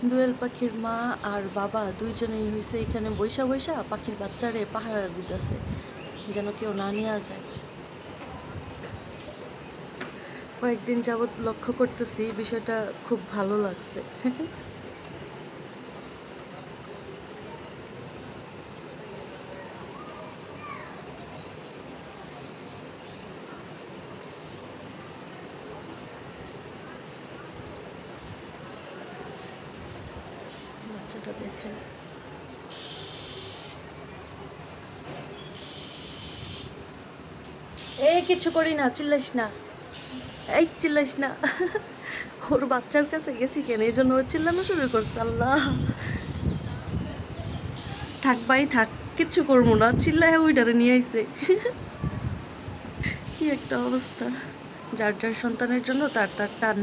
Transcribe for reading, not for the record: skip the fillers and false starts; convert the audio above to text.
দোয়েল পাখির মা আর বাবা দুইজনেই হয়েছে এখানে বৈশা বৈশা পাখির বাচ্চারে পাহারা দিতেছে যেন কেউ না নিয়ে যায়। কয়েকদিন যাবৎ লক্ষ্য করতেছি, বিষয়টা খুব ভালো লাগছে। বাচ্চাটা দেখেন, এই কিছু করি না, চিল্লাইস না, এই চিল্লাইস না। ওর বাচ্চার কাছে গেছি কেন, এই জন্য ওর চিল্লানো শুরু করছে। আল্লাহ, থাক ভাই থাক, কিচ্ছু করবো না, চিল্লায় ওইটারে নিয়ে আইছে। কি একটা অবস্থা, যার যার সন্তানের জন্য তার তার টান।